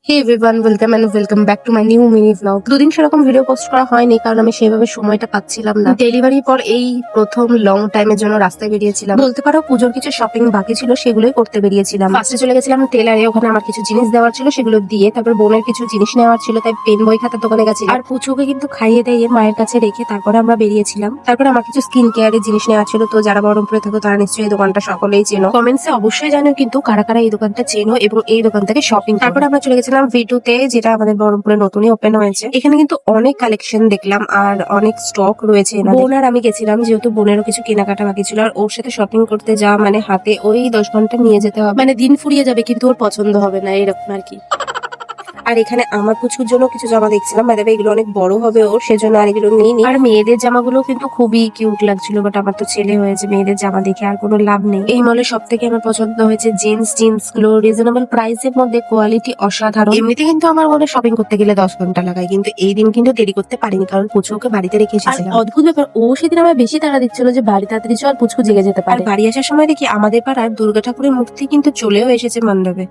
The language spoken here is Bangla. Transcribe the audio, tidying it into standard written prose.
Hey everyone, welcome back to my new mini vlog. দুদিন সেরকম ভিডিও পোস্ট করা হয়নি কারণ আমি সেভাবে সময়টা পাচ্ছিলাম না। ডেলিভারির পর এই প্রথম লং টাইমের জন্য রাস্তায় বেরিয়েছিলাম। বলতে পারো পুজোর কিছু শপিং বাকি ছিল, সেগুলোই করতে বেরিয়েছিলাম। ফার্স্টে চলে গেছিলাম টেলারে, ওখানে আমার কিছু জিনিস দেওয়ার ছিল, সেগুলো দিয়ে তারপর বোনের কিছু জিনিস নেওয়ার ছিল, তাই পেন বই খাতার দোকানে গেছিলাম। আর পুচুকে কিন্তু খাইয়ে দিয়ে মায়ের কাছে রেখে তারপরে আমরা বেরিয়েছিলাম। তারপরে আমার কিছু স্কিন কেয়ারের জিনিস নেওয়ার ছিল, তো যারা বহরমপুরে থাকো তারা নিশ্চয়ই এই দোকানটা সকলেই চেনো। কমেন্টসে অবশ্যই জানো কিন্তু কারা কারা এই দোকানটা চেনো এবং এই দোকান থেকে শপিং। তারপর আমরা চলে গেছিলাম V2 তে, যেটা আমাদের বহরমপুরে নতুনই ওপেন হয়েছে। এখানে কিন্তু অনেক কালেকশন দেখলাম আর অনেক স্টক রয়েছে। বোন আর আমি গেছিলাম যেহেতু বোনেরও কিছু কেনাকাটা বাকি ছিল, আর ওর সাথে শপিং করতে যাওয়া মানে হাতে ওই 10 ঘন্টা নিয়ে যেতে হবে, মানে দিন ফুরিয়ে যাবে কিন্তু ওর পছন্দ হবে না, এরকম আর কি। আর এখানে আমার পুচকুর জন্য কিছু জামা দেখছিলাম, বাই দ্য ওয়ে এগুলো অনেক বড় হবে ওর, সেজন্য আর এগুলো নিইনি। আর মেয়েদের জামাগুলো কিন্তু খুবই কিউট লাগছিল, বাট আমার তো ছেলে হয়েছে, মেয়েদের জামা দেখে আর কোনো লাভ নেই। এই মলে সব থেকে আমার পছন্দ হয়েছে জিন্স গুলো, রিজনেবল প্রাইসের মধ্যে, কোয়ালিটি অসাধারণ। এমনিতে কিন্তু আমার মনে শপিং করতে গেলে 10 ঘন্টা লাগায়, কিন্তু এই দিন কিন্তু দেরি করতে পারিনি কারণ পুচকুকে বাড়িতে রেখে এসেছিলাম। অদ্ভুত ব্যাপার, ও সেদিন আমার বেশি তাড়া দিচ্ছিল যে বাড়ি তাড়াতাড়ি চল, পুচকু জেগে যেতে পারে। বাড়ি আসার সময় দেখি আমাদের পাড়ার দুর্গা ঠাকুরের মূর্তি কিন্তু চলেও এসেছে মণ্ডপে।